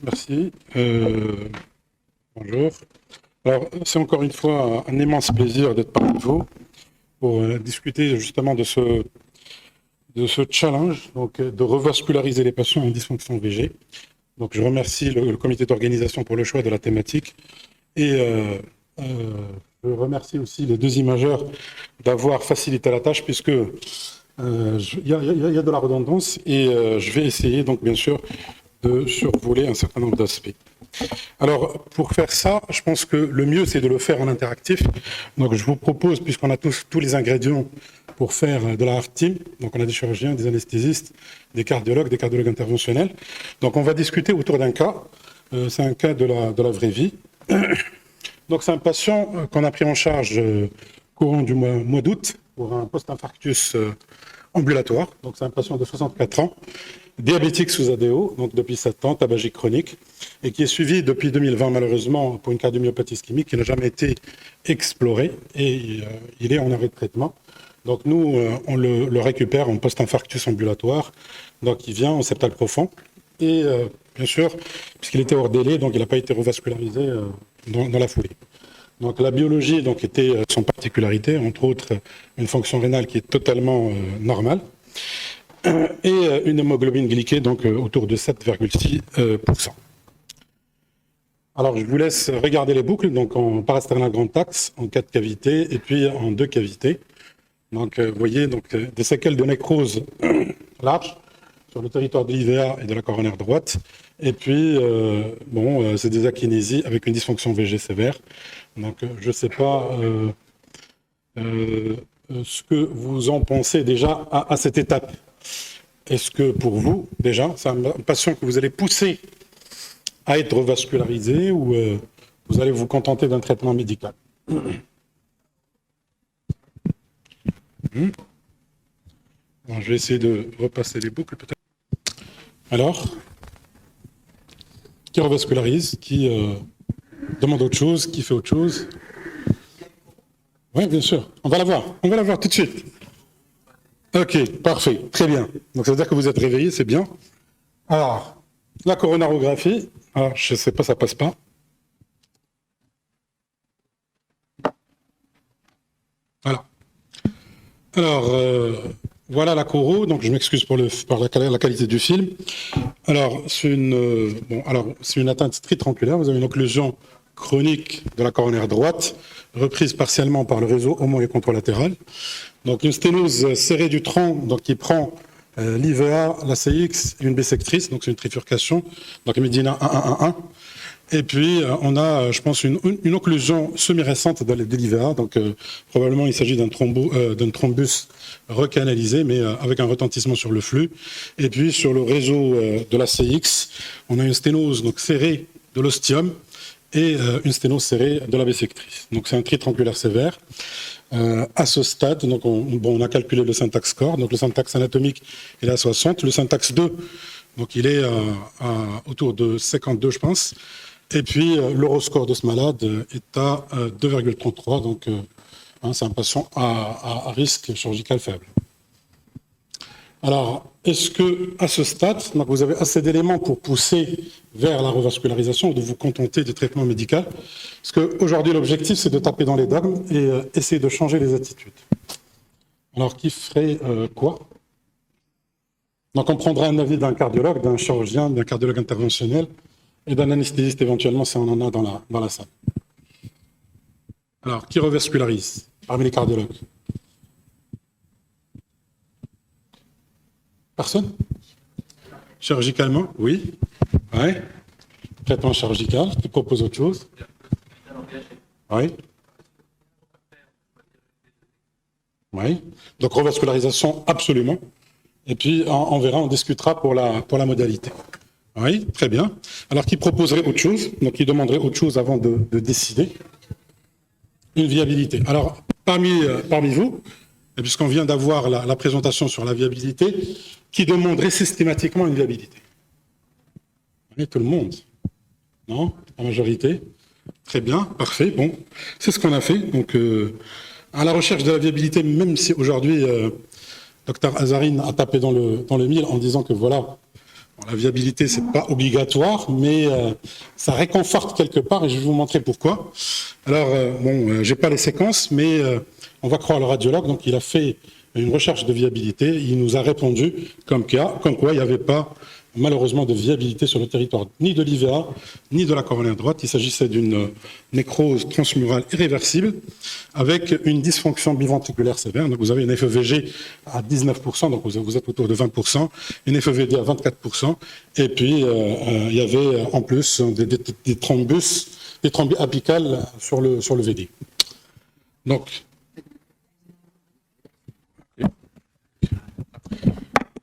Merci. Bonjour. Alors, c'est encore une fois un immense plaisir d'être parmi vous pour discuter justement de ce challenge, donc de revasculariser les patients en dysfonction VG. Donc, je remercie le comité d'organisation pour le choix de la thématique et je remercie aussi les deux imageurs d'avoir facilité la tâche puisque il y a de la redondance et je vais essayer donc bien sûr de survoler un certain nombre d'aspects. Alors, pour faire ça, je pense que le mieux, c'est de le faire en interactif. Donc, je vous propose, puisqu'on a tous les ingrédients pour faire de la hard team, donc on a des chirurgiens, des anesthésistes, des cardiologues interventionnels. Donc, on va discuter autour d'un cas. C'est un cas de la vraie vie. Donc, c'est un patient qu'on a pris en charge courant du mois d'août pour un post-infarctus ambulatoire. Donc, c'est un patient de 64 ans, diabétique sous ADO, donc depuis 7 ans, tabagique chronique, et qui est suivi depuis 2020, malheureusement, pour une cardiomyopathie ischémique qui n'a jamais été explorée, et il est en arrêt de traitement. Donc nous, on le récupère en post-infarctus ambulatoire, donc il vient en septal profond, et bien sûr, puisqu'il était hors délai, donc il n'a pas été revascularisé dans la foulée. Donc la biologie donc, était son particularité, entre autres une fonction rénale qui est totalement normale, et une hémoglobine glyquée donc autour de 7,6%. Alors je vous laisse regarder les boucles, donc en parasternal grand axe, en 4 cavités, et puis en 2 cavités. Donc vous voyez donc, des séquelles de nécrose larges sur le territoire de l'IVA et de la coronaire droite. Et puis, c'est des akinésies avec une dysfonction VG sévère. Donc, je ne sais pas ce que vous en pensez déjà à cette étape. Est-ce que pour vous, déjà, c'est un patient que vous allez pousser à être revascularisé ou vous allez vous contenter d'un traitement médical? Alors, je vais essayer de repasser les boucles peut-être. Alors, qui revascularise, qui demande autre chose, qui fait autre chose? Oui, bien sûr. On va la voir tout de suite. Ok, parfait, très bien. Donc ça veut dire que vous êtes réveillé, c'est bien. Alors, la coronarographie. Alors, je ne sais pas, ça passe pas. Voilà. Alors, voilà la coro. Donc, je m'excuse pour la qualité du film. Alors, c'est une atteinte tritronculaire. Vous avez une occlusion chronique de la coronaire droite, reprise partiellement par le réseau homo- et contralatéral. Donc, une sténose serrée du tronc, donc qui prend l'IVA, la CX et une bissectrice. Donc, c'est une trifurcation. Donc, Médina 1-1-1-1. Et puis, on a, je pense, une occlusion semi-récente de l'IVA. Donc, probablement, il s'agit d'un thrombus recanalisé, mais avec un retentissement sur le flux. Et puis, sur le réseau de la CX, on a une sténose donc, serrée de l'ostium et une sténose serrée de la bissectrice. Donc, c'est un tritronculaire sévère. À ce stade, donc on a calculé le syntaxe score. Donc, le syntaxe anatomique, il est à 60. Le syntaxe 2, donc, il est autour de 52, je pense. Et puis, l'euroscore de ce malade est à 2,33, donc c'est un patient à risque chirurgical faible. Alors, est-ce que à ce stade, donc vous avez assez d'éléments pour pousser vers la revascularisation ou de vous contenter du traitement médical? Parce qu'aujourd'hui, l'objectif, c'est de taper dans les dogmes et essayer de changer les attitudes. Alors, qui ferait quoi? Donc, on prendra un avis d'un cardiologue, d'un chirurgien, d'un cardiologue interventionnel, et d'un anesthésiste éventuellement si on en a dans la salle. Alors, qui revascularise parmi les cardiologues? Personne? Chirurgicalement? Oui. Ouais. Traitement chirurgical, qui propose autre chose? Oui. Oui. Donc, revascularisation, absolument. Et puis, on verra, on discutera pour la modalité. Oui, très bien. Alors, qui proposerait autre chose? Donc, qui demanderait autre chose avant de décider? Une viabilité. Alors, parmi vous, et puisqu'on vient d'avoir la présentation sur la viabilité, qui demanderait systématiquement une viabilité? Oui, tout le monde. Non? La majorité? Très bien, parfait. Bon, c'est ce qu'on a fait. Donc, à la recherche de la viabilité, même si aujourd'hui, Dr Azarine a tapé dans le mille en disant que voilà, La viabilité, c'est pas obligatoire, mais ça réconforte quelque part, et je vais vous montrer pourquoi. Alors, j'ai pas les séquences, mais on va croire le radiologue. Donc, il a fait une recherche de viabilité. Il nous a répondu comme quoi il n'y avait pas, malheureusement, de viabilité sur le territoire ni de l'IVA, ni de la coronaire droite. Il s'agissait d'une nécrose transmurale irréversible avec une dysfonction biventriculaire sévère. Donc, vous avez une FEVG à 19%, donc vous êtes autour de 20%, une FEVD à 24%, et puis il y avait en plus des thrombus, des thrombus apicales sur le VD. Donc,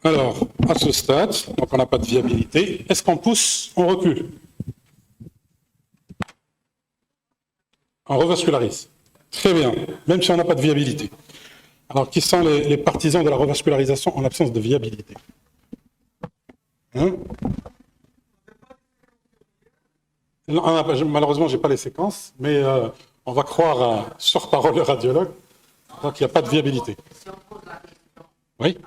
alors, à ce stade, donc on n'a pas de viabilité. Est-ce qu'on pousse, on recule? On revascularise. Très bien, même si on n'a pas de viabilité. Alors, qui sont les partisans de la revascularisation en l'absence de viabilité? Non, malheureusement, je n'ai pas les séquences, mais on va croire sur parole le radiologue, donc il n'y a pas de viabilité. Oui.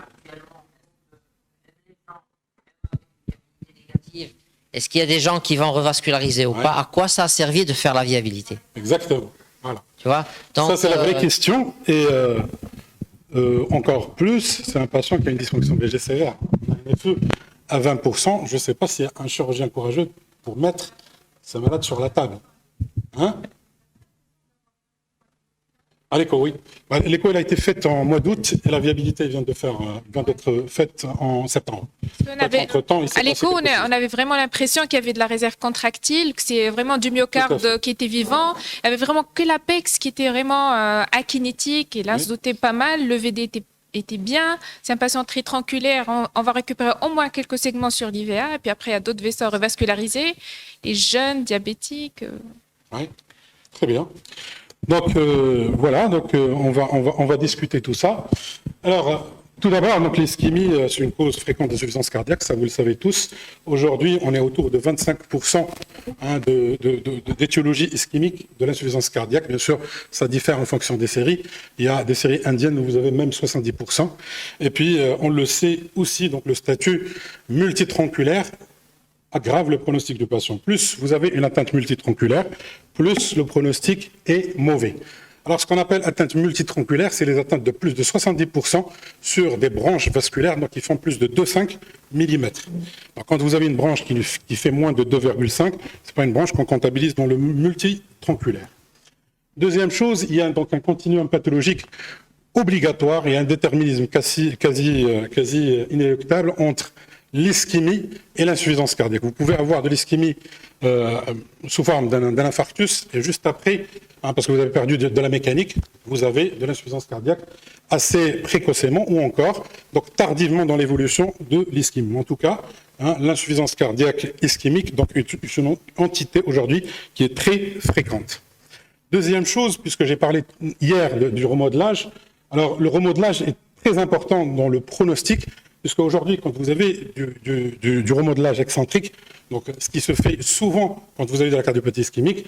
Est-ce qu'il y a des gens qui vont revasculariser ou pas? À quoi ça a servi de faire la viabilité? Exactement. Voilà. Tu vois? Donc, ça, c'est la vraie question. Et encore plus, c'est un patient qui a une dysfonction VG sévère. Un FE à 20%, je ne sais pas s'il y a un chirurgien courageux pour mettre sa malade sur la table. Hein? À l'écho, oui. L'écho, elle a été faite en mois d'août et la viabilité vient d'être faite en septembre. À l'écho, on avait vraiment l'impression qu'il y avait de la réserve contractile, que c'est vraiment du myocarde qui était vivant. Il y avait vraiment que l'apex qui était vraiment akinétique et là, se dotait pas mal. Le VD était bien. C'est un patient très tronculaire. On va récupérer au moins quelques segments sur l'IVA et puis après, il y a d'autres vaisseaux revascularisés. Les jeunes diabétiques. Oui, très bien. Donc voilà, donc on va discuter tout ça. Alors tout d'abord, donc l'ischémie, c'est une cause fréquente d'insuffisance cardiaque, ça vous le savez tous. Aujourd'hui, on est autour de 25% d'étiologie ischémique de l'insuffisance cardiaque. Bien sûr, ça diffère en fonction des séries. Il y a des séries indiennes où vous avez même 70%. Et puis, on le sait aussi, donc le statut multitronculaire aggrave le pronostic du patient. Plus vous avez une atteinte multitronculaire, plus le pronostic est mauvais. Alors, ce qu'on appelle atteinte multitronculaire, c'est les atteintes de plus de 70% sur des branches vasculaires, donc qui font plus de 2,5 mm. Donc, quand vous avez une branche qui fait moins de 2,5, c'est pas une branche qu'on comptabilise dans le multitronculaire. Deuxième chose, il y a donc un continuum pathologique obligatoire et un déterminisme quasi inéluctable entre l'ischémie et l'insuffisance cardiaque. Vous pouvez avoir de l'ischémie sous forme d'un infarctus et juste après, parce que vous avez perdu de la mécanique, vous avez de l'insuffisance cardiaque assez précocement ou encore donc tardivement dans l'évolution de l'ischémie. En tout cas, l'insuffisance cardiaque ischémique donc est une entité aujourd'hui qui est très fréquente. Deuxième chose, puisque j'ai parlé hier du remodelage, alors le remodelage est très important dans le pronostic, puisqu'aujourd'hui, quand vous avez du remodelage excentrique, donc ce qui se fait souvent quand vous avez de la cardiopathie ischémique,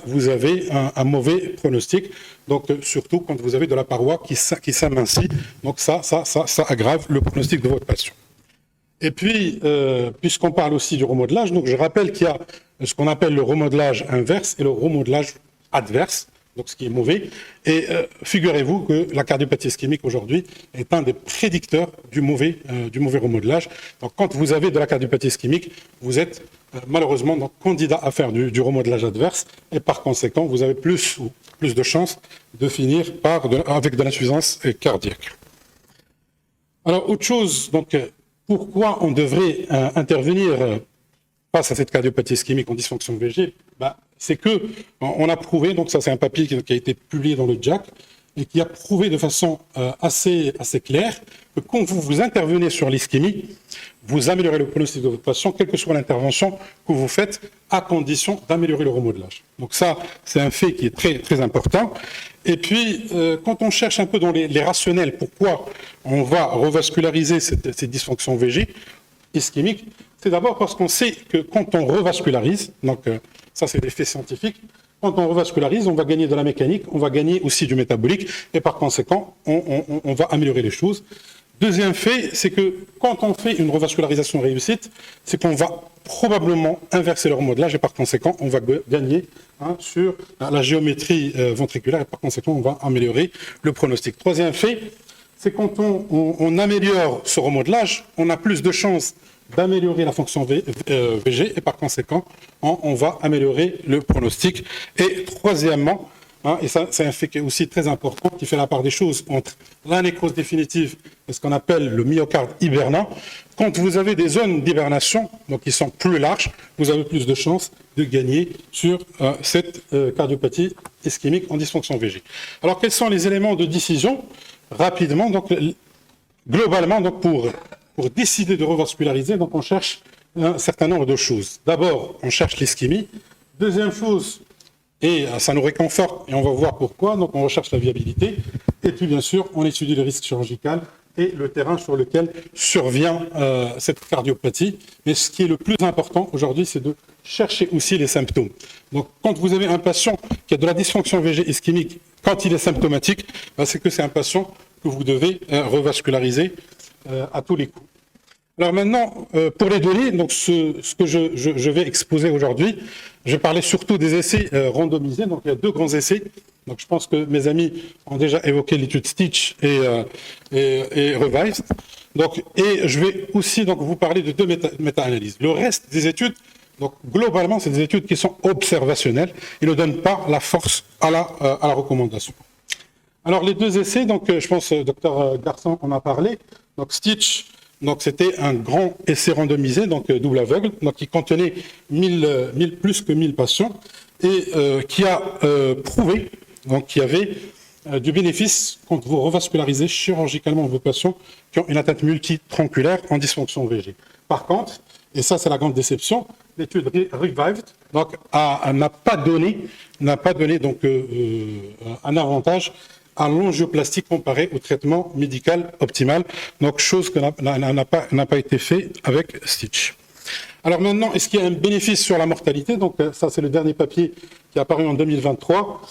vous avez un mauvais pronostic, donc surtout quand vous avez de la paroi qui s'amincit, donc ça aggrave le pronostic de votre patient. Et puis, puisqu'on parle aussi du remodelage, donc je rappelle qu'il y a ce qu'on appelle le remodelage inverse et le remodelage adverse, donc ce qui est mauvais. Et figurez-vous que la cardiopathie ischémique aujourd'hui est un des prédicteurs du mauvais remodelage. Donc quand vous avez de la cardiopathie ischémique, vous êtes malheureusement donc, candidat à faire du remodelage adverse et par conséquent, vous avez plus de chances de finir avec de l'insuffisance cardiaque. Alors autre chose, donc pourquoi on devrait intervenir face à cette cardiopathie ischémique en dysfonction VG, c'est que on a prouvé, donc ça c'est un papier qui a été publié dans le JACC, et qui a prouvé de façon assez claire que quand vous intervenez sur l'ischémie, vous améliorez le pronostic de votre patient, quelle que soit l'intervention que vous faites, à condition d'améliorer le remodelage. Donc ça, c'est un fait qui est très, très important. Et puis, quand on cherche un peu dans les rationnels, pourquoi on va revasculariser ces dysfonctions VG ischémiques, c'est d'abord parce qu'on sait que quand on revascularise, donc ça c'est des faits scientifiques, quand on revascularise, on va gagner de la mécanique, on va gagner aussi du métabolique, et par conséquent, on va améliorer les choses. Deuxième fait, c'est que quand on fait une revascularisation réussite, c'est qu'on va probablement inverser le remodelage et par conséquent, on va gagner sur la géométrie ventriculaire et par conséquent, on va améliorer le pronostic. Troisième fait, c'est quand on améliore ce remodelage, on a plus de chances d'améliorer la fonction VG et par conséquent, on va améliorer le pronostic. Et troisièmement, et ça c'est un fait qui est aussi très important, qui fait la part des choses entre la nécrose définitive et ce qu'on appelle le myocarde hibernant. Quand vous avez des zones d'hibernation, donc qui sont plus larges, vous avez plus de chances de gagner sur cette cardiopathie ischémique en dysfonction VG. Alors quels sont les éléments de décision? Rapidement, donc globalement, donc pour décider de revasculariser, donc on cherche un certain nombre de choses. D'abord, on cherche l'ischémie. Deuxième chose, et ça nous réconforte, et on va voir pourquoi, donc on recherche la viabilité. Et puis bien sûr, on étudie le risque chirurgical et le terrain sur lequel survient cette cardiopathie. Mais ce qui est le plus important aujourd'hui, c'est de chercher aussi les symptômes. Donc quand vous avez un patient qui a de la dysfonction VG ischémique, quand il est symptomatique, c'est que c'est un patient que vous devez revasculariser à tous les coups. Alors maintenant, pour les données, donc ce que je vais exposer aujourd'hui, je vais parler surtout des essais randomisés. Donc il y a 2 grands essais. Donc je pense que mes amis ont déjà évoqué l'étude Stitch et Revised. Donc, et je vais aussi donc, vous parler de 2 méta-analyses. Le reste des études, donc globalement, c'est des études qui sont observationnelles. Ils ne donnent pas la force à la recommandation. Alors les 2 essais, donc je pense Dr Garçon en a parlé. Donc Stitch, donc c'était un grand essai randomisé, donc double aveugle, donc qui contenait plus que 1000 patients et qui a prouvé donc qu'il y avait du bénéfice quand vous revascularisez chirurgicalement vos patients qui ont une atteinte multitronculaire en dysfonction VG. Par contre, et ça c'est la grande déception, l'étude Revived donc n'a pas donné donc un avantage à l'angioplastie comparée au traitement médical optimal, donc chose que n'a pas été fait avec Stitch. Alors maintenant, est-ce qu'il y a un bénéfice sur la mortalité? Donc ça, c'est le dernier papier qui est apparu en 2023.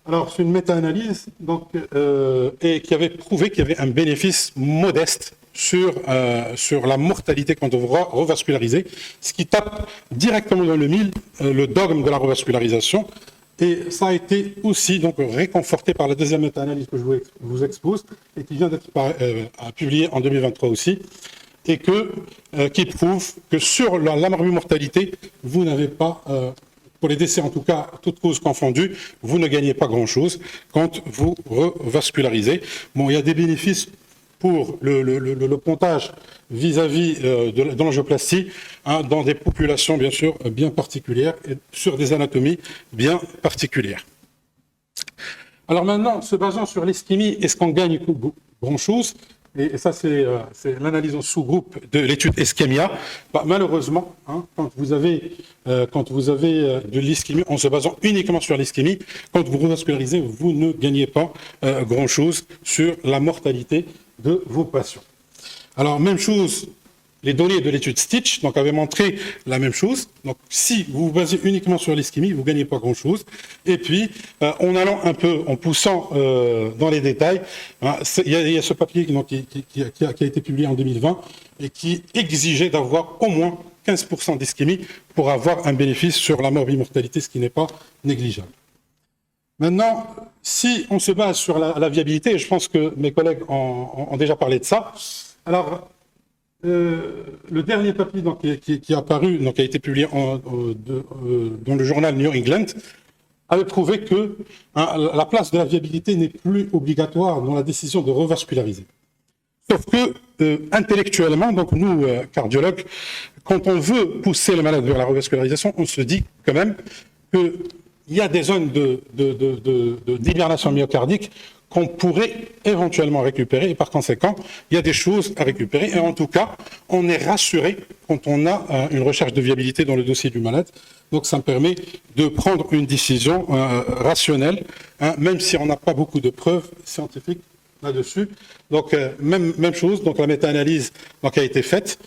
Alors c'est une méta-analyse et qui avait prouvé qu'il y avait un bénéfice modeste sur la mortalité quand on va revasculariser, ce qui tape directement dans le mille le dogme de la revascularisation. Et ça a été aussi donc réconforté par la deuxième méta-analyse que je vous expose et qui vient d'être publiée en 2023 aussi, et qui prouve que sur la morbimortalité, vous n'avez pas, pour les décès en tout cas, toutes causes confondues, vous ne gagnez pas grand-chose quand vous revascularisez. Bon, il y a des bénéfices pour le pontage vis-à-vis de l'angioplastie dans des populations bien sûr bien particulières et sur des anatomies bien particulières. Alors maintenant, se basant sur l'ischémie, est-ce qu'on gagne grand-chose? Et ça, c'est l'analyse en sous-groupe de l'étude Ischemia. Malheureusement, quand vous avez de l'ischémie, en se basant uniquement sur l'ischémie, quand vous revascularisez, vous ne gagnez pas grand-chose sur la mortalité de vos patients. Alors, même chose, les données de l'étude Stitch donc, avaient montré la même chose. Donc, si vous vous basez uniquement sur l'ischémie, vous ne gagnez pas grand-chose. Et puis, en allant un peu, en poussant dans les détails, il y a ce papier donc, qui a été publié en 2020 et qui exigeait d'avoir au moins 15% d'ischémie pour avoir un bénéfice sur la morbimortalité, ce qui n'est pas négligeable. Maintenant, si on se base sur la viabilité, et je pense que mes collègues ont déjà parlé de ça, alors le dernier papier donc, qui est apparu, donc, qui a été publié dans le journal New England, avait prouvé que la place de la viabilité n'est plus obligatoire dans la décision de revasculariser. Sauf que, intellectuellement, donc nous, cardiologues, quand on veut pousser le malade vers la revascularisation, on se dit quand même qu'il y a des zones d'hibernation myocardique qu'on pourrait éventuellement récupérer et par conséquent, il y a des choses à récupérer et en tout cas, on est rassuré quand on a une recherche de viabilité dans le dossier du malade. Donc ça me permet de prendre une décision rationnelle, même si on n'a pas beaucoup de preuves scientifiques là-dessus. Donc même chose, donc la méta-analyse donc, a été faite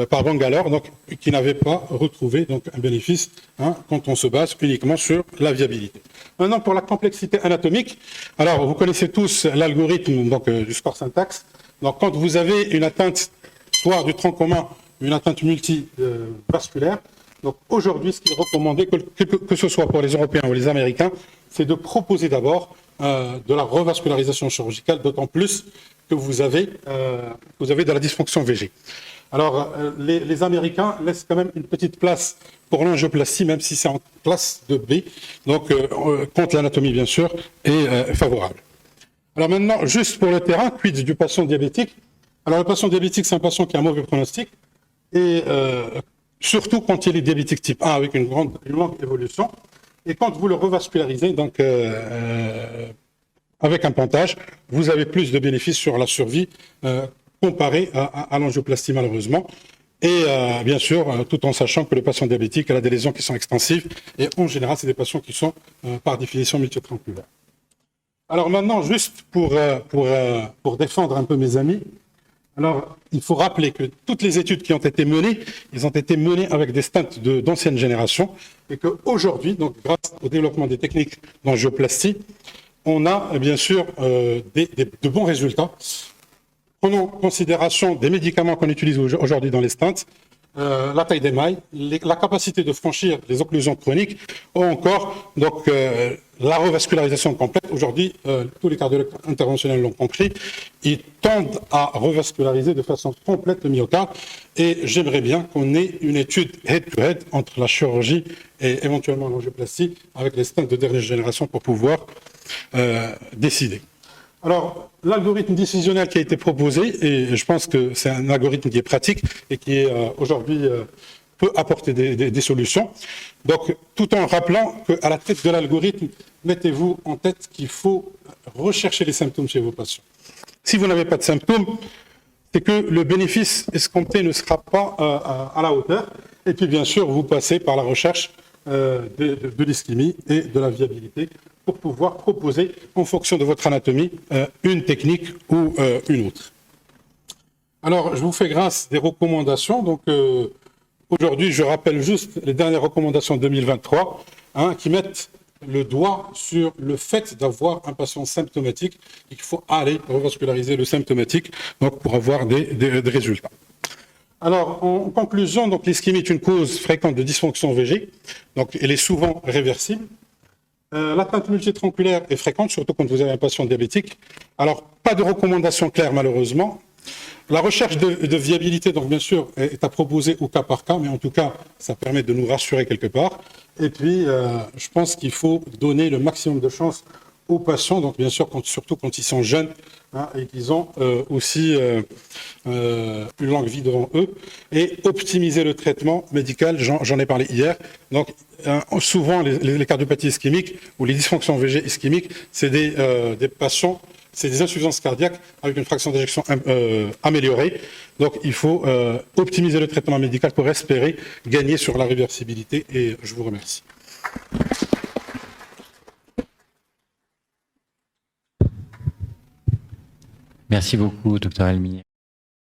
par Bangalore, donc, qui n'avait pas retrouvé donc, un bénéfice quand on se base uniquement sur la viabilité. Maintenant, pour la complexité anatomique, alors vous connaissez tous l'algorithme donc, du score syntaxe. Donc, quand vous avez une atteinte, soit du tronc commun, une atteinte multivasculaire, donc aujourd'hui, ce qui est recommandé, que ce soit pour les Européens ou les Américains, c'est de proposer d'abord de la revascularisation chirurgicale, d'autant plus que vous avez de la dysfonction VG. Alors, les Américains laissent quand même une petite place pour l'angioplastie, même si c'est en classe de B, donc contre l'anatomie, bien sûr, est favorable. Alors maintenant, juste pour le terrain, quid du patient diabétique? Alors, le patient diabétique, c'est un patient qui a un mauvais pronostic, et surtout quand il est diabétique type 1 avec une longue évolution. Et quand vous le revascularisez, donc avec un pontage, vous avez plus de bénéfices sur la survie comparé à l'angioplastie malheureusement. Et bien sûr, tout en sachant que le patient diabétique a des lésions qui sont extensives. Et en général, c'est des patients qui sont par définition multitronculaires. Alors maintenant, juste pour défendre un peu mes amis, alors il faut rappeler que toutes les études qui ont été menées, elles ont été menées avec des stents d'ancienne génération, et qu'aujourd'hui, donc grâce au développement des techniques d'angioplastie, on a bien sûr de bons résultats. Prenons en considération des médicaments qu'on utilise aujourd'hui dans les stents, la taille d'émail, la capacité de franchir les occlusions chroniques, ou encore donc, la revascularisation complète. Aujourd'hui, tous les cardiologues interventionnels l'ont compris, ils tendent à revasculariser de façon complète le myocarde, et j'aimerais bien qu'on ait une étude head-to-head entre la chirurgie et éventuellement l'angioplastie avec les stents de dernière génération pour pouvoir décider. Alors, l'algorithme décisionnel qui a été proposé, et je pense que c'est un algorithme qui est pratique et qui est aujourd'hui peut apporter des solutions. Donc, tout en rappelant qu'à la tête de l'algorithme, mettez-vous en tête qu'il faut rechercher les symptômes chez vos patients. Si vous n'avez pas de symptômes, c'est que le bénéfice escompté ne sera pas à la hauteur. Et puis, bien sûr, vous passez par la recherche de l'ischémie et de la viabilité pour pouvoir proposer, en fonction de votre anatomie, une technique ou une autre. Alors, je vous fais grâce des recommandations. Donc, aujourd'hui, je rappelle juste les dernières recommandations 2023 qui mettent le doigt sur le fait d'avoir un patient symptomatique et qu'il faut aller revasculariser le symptomatique donc, pour avoir des résultats. Alors, en conclusion, donc l'ischémie est une cause fréquente de dysfonction VG, donc elle est souvent réversible. L'atteinte multitronculaire est fréquente, surtout quand vous avez un patient diabétique. Alors, pas de recommandation claire malheureusement. La recherche de viabilité, donc bien sûr, est à proposer au cas par cas, mais en tout cas, ça permet de nous rassurer quelque part. Et puis, je pense qu'il faut donner le maximum de chances aux patients, donc bien sûr, surtout quand ils sont jeunes et qu'ils ont aussi une longue vie devant eux, et optimiser le traitement médical, j'en ai parlé hier. Donc, souvent, les cardiopathies ischémiques ou les dysfonctions VG ischémiques, c'est des patients, c'est des insuffisances cardiaques avec une fraction d'éjection améliorée. Donc, il faut optimiser le traitement médical pour espérer gagner sur la réversibilité. Et je vous remercie. Merci beaucoup, Dr Elmini.